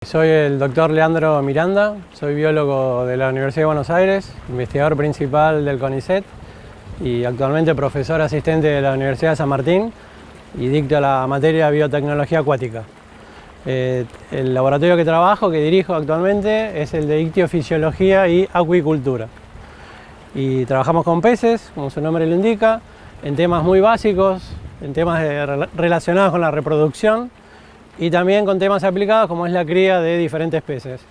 Soy el doctor Leandro Miranda, soy biólogo de la Universidad de Buenos Aires, investigador principal del CONICET y actualmente profesor asistente de la Universidad de San Martín y dicto la materia de biotecnología acuática. El laboratorio que trabajo, que dirijo actualmente, es el de ictiofisiología y acuicultura. Y trabajamos con peces, como su nombre lo indica, en temas muy básicos, en temas relacionados con la reproducción, y también con temas aplicados como es la cría de diferentes peces.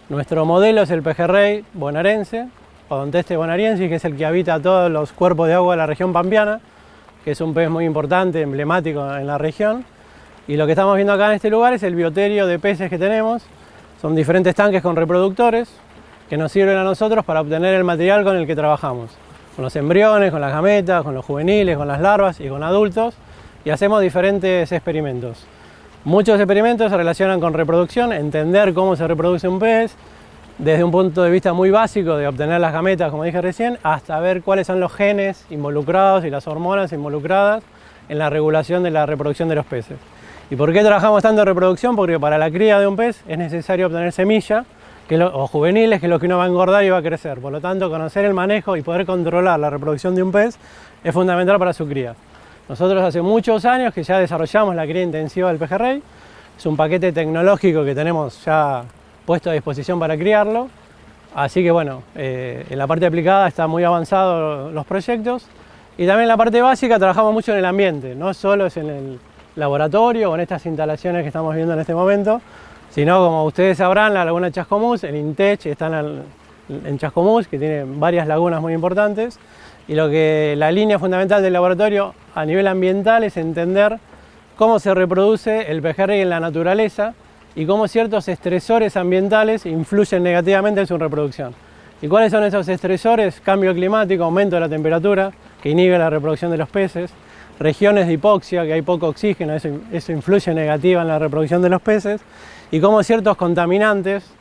Nuestro modelo es el pejerrey bonaerense, Odonteste bonariensis, que es el que habita todos los cuerpos de agua de la región pampeana, que es un pez muy importante, emblemático en la región. Y lo que estamos viendo acá en este lugar es el bioterio de peces que tenemos. Son diferentes tanques con reproductores que nos sirven a nosotros para obtener el material con el que trabajamos. Con los embriones, con las gametas, con los juveniles, con las larvas y con adultos. Y hacemos diferentes experimentos. Muchos experimentos se relacionan con reproducción, entender cómo se reproduce un pez, desde un punto de vista muy básico de obtener las gametas, como dije recién, hasta ver cuáles son los genes involucrados y las hormonas involucradas en la regulación de la reproducción de los peces. ¿Y por qué trabajamos tanto en reproducción? Porque para la cría de un pez es necesario obtener semilla o juveniles, que es lo que uno va a engordar y va a crecer. Por lo tanto, conocer el manejo y poder controlar la reproducción de un pez es fundamental para su cría. Nosotros hace muchos años que ya desarrollamos la cría intensiva del pejerrey. Es un paquete tecnológico que tenemos ya puesto a disposición para criarlo. Así que bueno, en la parte aplicada está muy avanzados los proyectos. Y también en la parte básica trabajamos mucho en el ambiente. No solo es en el laboratorio o en estas instalaciones que estamos viendo en este momento, sino, como ustedes sabrán, la laguna de Chascomús, el INTECH está en Chascomús, que tiene varias lagunas muy importantes. Y la línea fundamental del laboratorio a nivel ambiental es entender cómo se reproduce el pejerrey en la naturaleza y cómo ciertos estresores ambientales influyen negativamente en su reproducción. ¿Y cuáles son esos estresores? Cambio climático, aumento de la temperatura, que inhibe la reproducción de los peces, regiones de hipoxia, que hay poco oxígeno, eso influye negativa en la reproducción de los peces, y cómo ciertos contaminantes,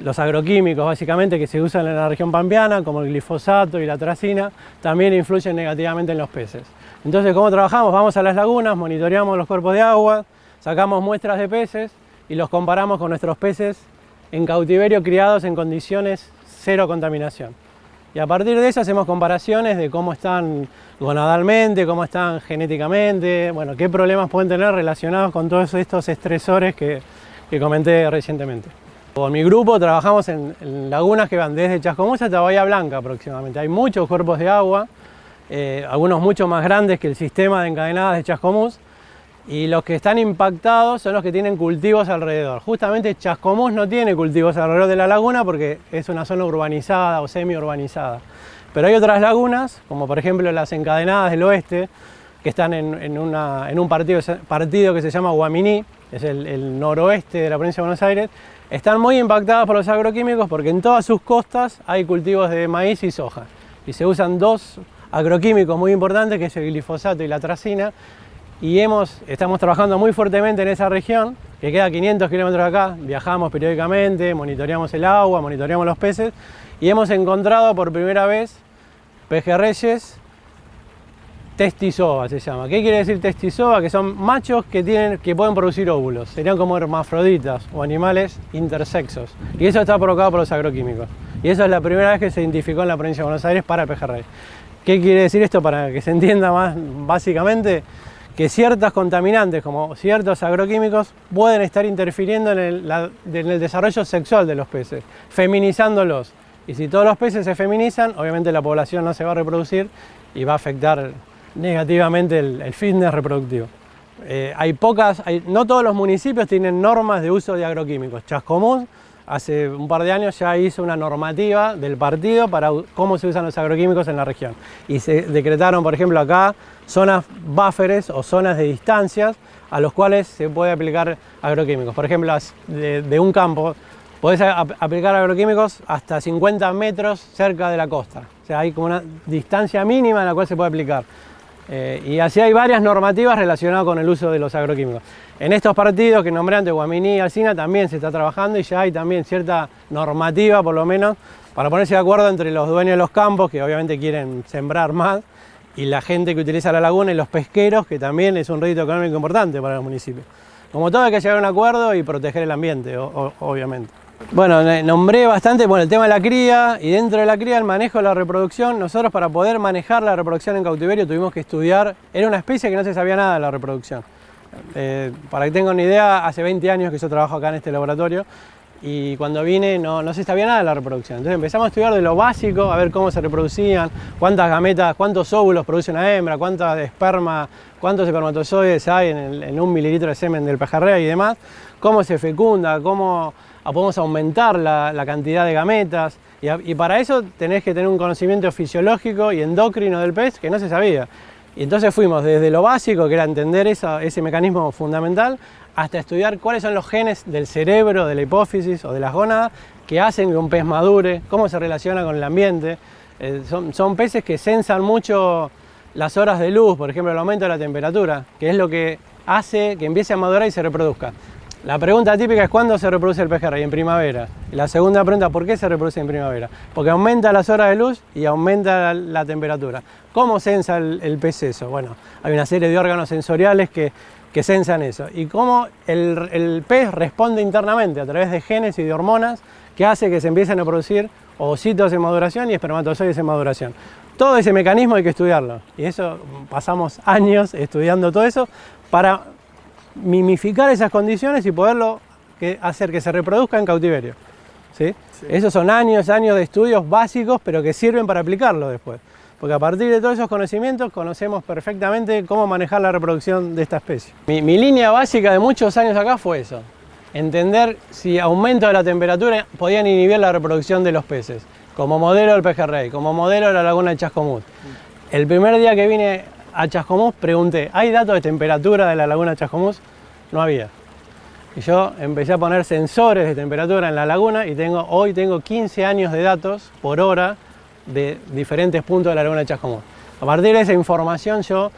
los agroquímicos básicamente que se usan en la región pampeana, como el glifosato y la atracina, también influyen negativamente en los peces. Entonces, ¿cómo trabajamos? Vamos a las lagunas, monitoreamos los cuerpos de agua, sacamos muestras de peces y los comparamos con nuestros peces en cautiverio criados en condiciones cero contaminación. Y a partir de eso hacemos comparaciones de cómo están gonadalmente, cómo están genéticamente, bueno, qué problemas pueden tener relacionados con todos estos estresores que comenté recientemente. Con mi grupo trabajamos en lagunas que van desde Chascomús hasta Bahía Blanca aproximadamente. Hay muchos cuerpos de agua, algunos mucho más grandes que el sistema de encadenadas de Chascomús, y los que están impactados son los que tienen cultivos alrededor. Justamente Chascomús no tiene cultivos alrededor de la laguna porque es una zona urbanizada o semi-urbanizada. Pero hay otras lagunas, como por ejemplo las encadenadas del oeste, que están en un partido que se llama Guaminí, es el noroeste de la provincia de Buenos Aires. Están muy impactadas por los agroquímicos porque en todas sus costas hay cultivos de maíz y soja. Y se usan dos agroquímicos muy importantes, que es el glifosato y la atracina. Y estamos trabajando muy fuertemente en esa región, que queda a 500 kilómetros de acá. Viajamos periódicamente, monitoreamos el agua, monitoreamos los peces. Y hemos encontrado por primera vez pejerreyes testisova, se llama. ¿Qué quiere decir testisova? Que son machos que pueden producir óvulos. Serían como hermafroditas o animales intersexos. Y eso está provocado por los agroquímicos. Y eso es la primera vez que se identificó en la provincia de Buenos Aires para el pejerrey. ¿Qué quiere decir esto para que se entienda más básicamente? Que ciertos contaminantes, como ciertos agroquímicos, pueden estar interfiriendo en el desarrollo sexual de los peces, feminizándolos. Y si todos los peces se feminizan, obviamente la población no se va a reproducir y va a afectar negativamente el fitness reproductivo. No todos los municipios tienen normas de uso de agroquímicos. Chascomús hace un par de años ya hizo una normativa del partido para cómo se usan los agroquímicos en la región. Y se decretaron, por ejemplo, acá zonas bufferes o zonas de distancias a los cuales se puede aplicar agroquímicos. Por ejemplo, de un campo podés aplicar agroquímicos hasta 50 metros cerca de la costa. O sea, hay como una distancia mínima en la cual se puede aplicar. Y así hay varias normativas relacionadas con el uso de los agroquímicos. En estos partidos que nombré antes, Guaminí y Alsina, también se está trabajando y ya hay también cierta normativa, por lo menos, para ponerse de acuerdo entre los dueños de los campos, que obviamente quieren sembrar más, y la gente que utiliza la laguna y los pesqueros, que también es un rédito económico importante para los municipios. Como todo hay que llegar a un acuerdo y proteger el ambiente, obviamente. Bueno, nombré bastante el tema de la cría, y dentro de la cría el manejo de la reproducción. Nosotros, para poder manejar la reproducción en cautiverio, tuvimos que estudiar. Era una especie que no se sabía nada de la reproducción. Para que tengan una idea, hace 20 años que yo trabajo acá en este laboratorio, y cuando vine no se sabía nada de la reproducción. Entonces empezamos a estudiar de lo básico, a ver cómo se reproducían, cuántas gametas, cuántos óvulos produce una hembra, cuántas de esperma, cuántos espermatozoides hay en 1 mililitro de semen del pejerrey y demás, cómo se fecunda, cómo podemos aumentar la cantidad de gametas, y para eso tenés que tener un conocimiento fisiológico y endocrino del pez que no se sabía. Y entonces fuimos desde lo básico, que era entender ese mecanismo fundamental, hasta estudiar cuáles son los genes del cerebro, de la hipófisis o de las gónadas que hacen que un pez madure, cómo se relaciona con el ambiente. Son peces que sensan mucho las horas de luz, por ejemplo el aumento de la temperatura, que es lo que hace que empiece a madurar y se reproduzca. La pregunta típica es: ¿cuándo se reproduce el pejerrey? En primavera. Y la segunda pregunta: ¿por qué se reproduce en primavera? Porque aumenta las horas de luz y aumenta la temperatura. ¿Cómo sensa el pez eso? Bueno, hay una serie de órganos sensoriales que sensan eso. Y cómo el pez responde internamente a través de genes y de hormonas que hace que se empiecen a producir ovocitos en maduración y espermatozoides en maduración. Todo ese mecanismo hay que estudiarlo. Y eso, pasamos años estudiando todo eso para mimificar esas condiciones y poderlo hacer que se reproduzca en cautiverio. ¿Sí? Sí. Esos son años de estudios básicos, pero que sirven para aplicarlo después. Porque a partir de todos esos conocimientos conocemos perfectamente cómo manejar la reproducción de esta especie. Mi línea básica de muchos años acá fue eso: entender si aumento de la temperatura podían inhibir la reproducción de los peces, como modelo del pejerrey, como modelo de la laguna de Chascomús. El primer día que vine a Chascomús pregunté: ¿hay datos de temperatura de la laguna de Chascomús? No había. Y yo empecé a poner sensores de temperatura en la laguna y hoy tengo 15 años de datos por hora de diferentes puntos de la laguna de Chascomús. A partir de esa información yo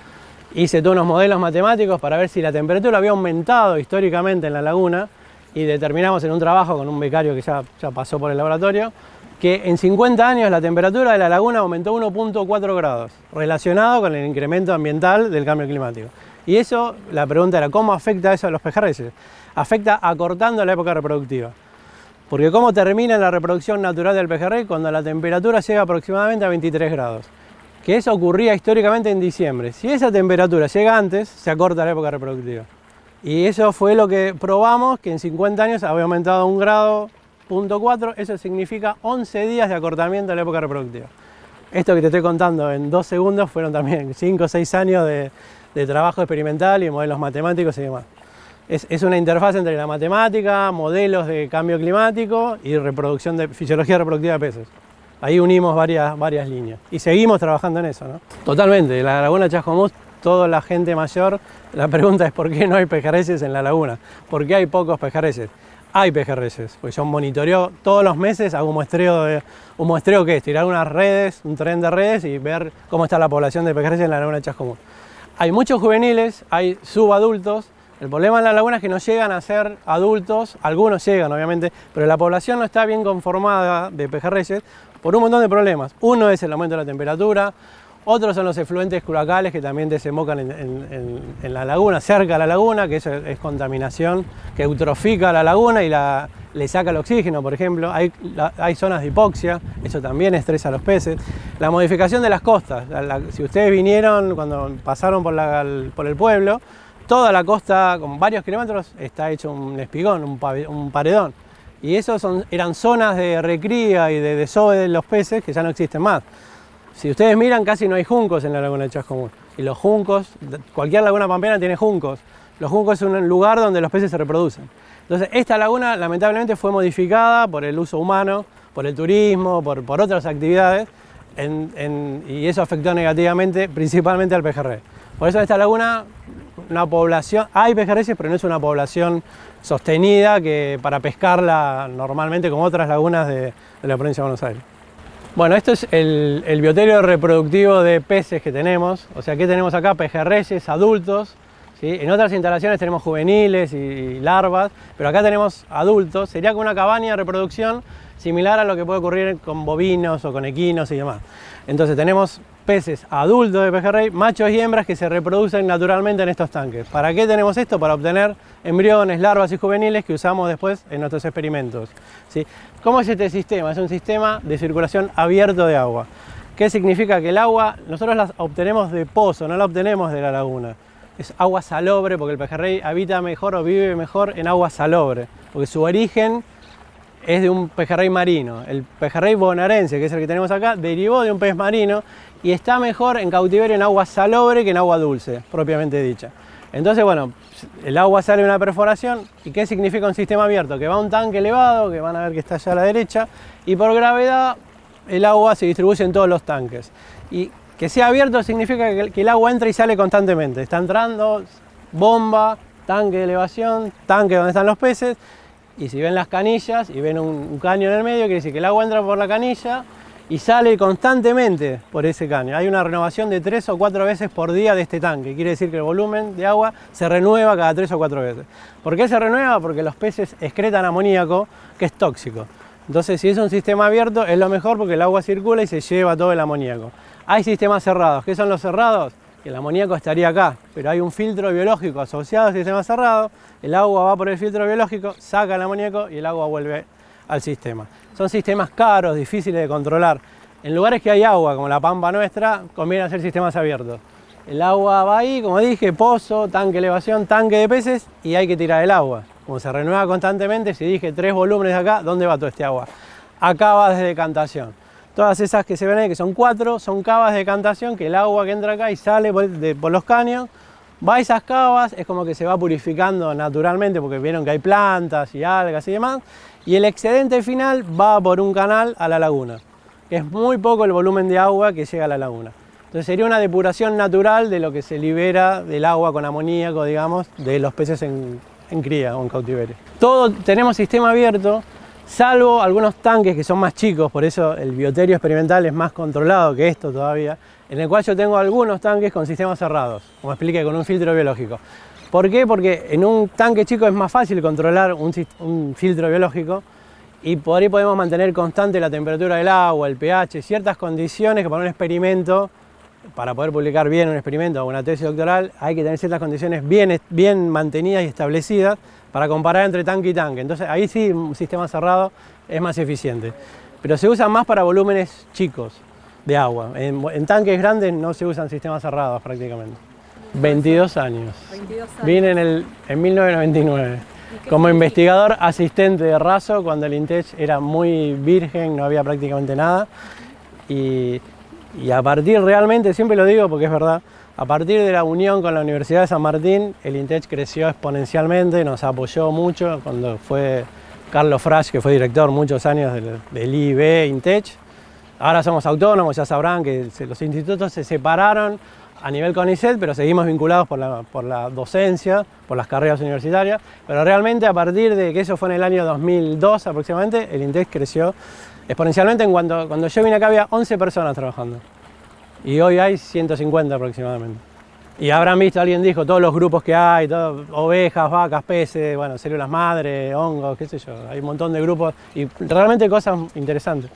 hice todos unos modelos matemáticos para ver si la temperatura había aumentado históricamente en la laguna, y determinamos en un trabajo con un becario que ya pasó por el laboratorio que en 50 años la temperatura de la laguna aumentó 1.4 grados, relacionado con el incremento ambiental del cambio climático. Y eso, la pregunta era: ¿cómo afecta eso a los pejerreyes? Afecta acortando la época reproductiva. Porque ¿cómo termina la reproducción natural del pejerrey? Cuando la temperatura llega aproximadamente a 23 grados. Que eso ocurría históricamente en diciembre. Si esa temperatura llega antes, se acorta la época reproductiva. Y eso fue lo que probamos, que en 50 años había aumentado 1,4 grados. Eso significa 11 días de acortamiento de la época reproductiva. Esto que te estoy contando en 2 segundos fueron también 5 o 6 años de trabajo experimental y modelos matemáticos y demás. Es una interfaz entre la matemática, modelos de cambio climático y reproducción de fisiología reproductiva de peces. Ahí unimos varias líneas y seguimos trabajando en eso, ¿no? Totalmente. La laguna de Chascomús, toda la gente mayor, la pregunta es: ¿por qué no hay pejerreyes en la laguna? ¿Por qué hay pocos pejerreyes? Hay pejerreyes, pues yo monitoreo todos los meses, hago un muestreo que es tirar unas redes, un tren de redes, y ver cómo está la población de pejerreyes en la laguna de Chascomús. Hay muchos juveniles, hay subadultos. El problema en la laguna es que no llegan a ser adultos, algunos llegan obviamente, pero la población no está bien conformada de pejerreyes por un montón de problemas. Uno es el aumento de la temperatura, otros son los efluentes cloacales que también desembocan en la laguna, cerca de la laguna, que eso es contaminación que eutrofica la laguna y le saca el oxígeno, por ejemplo. Hay zonas de hipoxia, eso también estresa a los peces. La modificación de las costas, si ustedes vinieron cuando pasaron por el pueblo, toda la costa, con varios kilómetros, está hecho un espigón, un paredón. Y esos eran zonas de recría y de desove de los peces que ya no existen más. Si ustedes miran, casi no hay juncos en la laguna de Chascomús. Y los juncos, cualquier laguna pampeana tiene juncos. Los juncos es un lugar donde los peces se reproducen. Entonces, esta laguna lamentablemente fue modificada por el uso humano, por el turismo, por otras actividades, y eso afectó negativamente principalmente al pejerrey. Por eso esta laguna, una población, hay pejerreyes, pero no es una población sostenida para pescarla normalmente como otras lagunas de la provincia de Buenos Aires. Bueno, esto es el bioterio reproductivo de peces que tenemos. O sea, ¿qué tenemos acá? Pejerreyes adultos, ¿sí? En otras instalaciones tenemos juveniles y larvas, pero acá tenemos adultos. Sería como una cabaña de reproducción similar a lo que puede ocurrir con bovinos o con equinos y demás. Entonces tenemos peces adultos de pejerrey, machos y hembras que se reproducen naturalmente en estos tanques. ¿Para qué tenemos esto? Para obtener embriones, larvas y juveniles que usamos después en nuestros experimentos, ¿sí? ¿Cómo es este sistema? Es un sistema de circulación abierto de agua. ¿Qué significa? Que el agua nosotros la obtenemos de pozo, no la obtenemos de la laguna. Es agua salobre porque el pejerrey habita mejor o vive mejor en agua salobre, porque su origen es de un pejerrey marino. El pejerrey bonaerense, que es el que tenemos acá, derivó de un pez marino y está mejor en cautiverio en agua salobre que en agua dulce, propiamente dicha. Entonces, bueno, el agua sale de una perforación. ¿Y qué significa un sistema abierto? Que va a un tanque elevado, que van a ver que está allá a la derecha, y por gravedad el agua se distribuye en todos los tanques. Y que sea abierto significa que el agua entra y sale constantemente. Está entrando bomba, tanque de elevación, tanque donde están los peces. Y si ven las canillas y ven un caño en el medio, quiere decir que el agua entra por la canilla y sale constantemente por ese caño. Hay una renovación de 3 o 4 veces por día de este tanque. Quiere decir que el volumen de agua se renueva cada 3 o 4 veces. ¿Por qué se renueva? Porque los peces excretan amoníaco, que es tóxico. Entonces, si es un sistema abierto, es lo mejor porque el agua circula y se lleva todo el amoníaco. Hay sistemas cerrados. ¿Qué son los cerrados? Que el amoníaco estaría acá, pero hay un filtro biológico asociado al sistema cerrado. El agua va por el filtro biológico, saca el amoníaco y el agua vuelve al sistema. Son sistemas caros, difíciles de controlar. En lugares que hay agua, como la pampa nuestra, conviene hacer sistemas abiertos. El agua va ahí, como dije, pozo, tanque de elevación, tanque de peces, y hay que tirar el agua. Como se renueva constantemente, si dije 3 volúmenes de acá, ¿dónde va todo este agua? Acá va desde decantación. Todas esas que se ven ahí, que son 4, son cavas de decantación, que el agua que entra acá y sale por los caños, va a esas cavas, es como que se va purificando naturalmente, porque vieron que hay plantas y algas y demás, y el excedente final va por un canal a la laguna, que es muy poco el volumen de agua que llega a la laguna. Entonces sería una depuración natural de lo que se libera del agua con amoníaco, digamos, de los peces en cría o en cautiverio. Todo tenemos sistema abierto, salvo algunos tanques que son más chicos, por eso el bioterio experimental es más controlado que esto todavía, en el cual yo tengo algunos tanques con sistemas cerrados, como expliqué, con un filtro biológico. ¿Por qué? Porque en un tanque chico es más fácil controlar un filtro biológico y por ahí podemos mantener constante la temperatura del agua, el pH, ciertas condiciones que para un experimento, para poder publicar bien un experimento o una tesis doctoral, hay que tener ciertas condiciones bien mantenidas y establecidas para comparar entre tanque y tanque. Entonces ahí sí un sistema cerrado es más eficiente. Pero se usa más para volúmenes chicos de agua. En tanques grandes no se usan sistemas cerrados prácticamente. 22 años. 22 años. Vine en 1999 como investigador asistente de RASO cuando el INTECH era muy virgen, no había prácticamente nada. Y a partir realmente, siempre lo digo porque es verdad, a partir de la unión con la Universidad de San Martín, el INTECH creció exponencialmente, nos apoyó mucho cuando fue Carlos Frasch, que fue director muchos años del IIB INTECH. Ahora somos autónomos, ya sabrán que los institutos se separaron a nivel CONICET, pero seguimos vinculados por la docencia, por las carreras universitarias. Pero realmente a partir de que eso fue en el año 2002 aproximadamente, el INTECH creció exponencialmente. Cuando yo vine acá había 11 personas trabajando y hoy hay 150 aproximadamente. Y habrán visto, alguien dijo, todos los grupos que hay, ovejas, vacas, peces, bueno, células madre, hongos, qué sé yo, hay un montón de grupos y realmente cosas interesantes.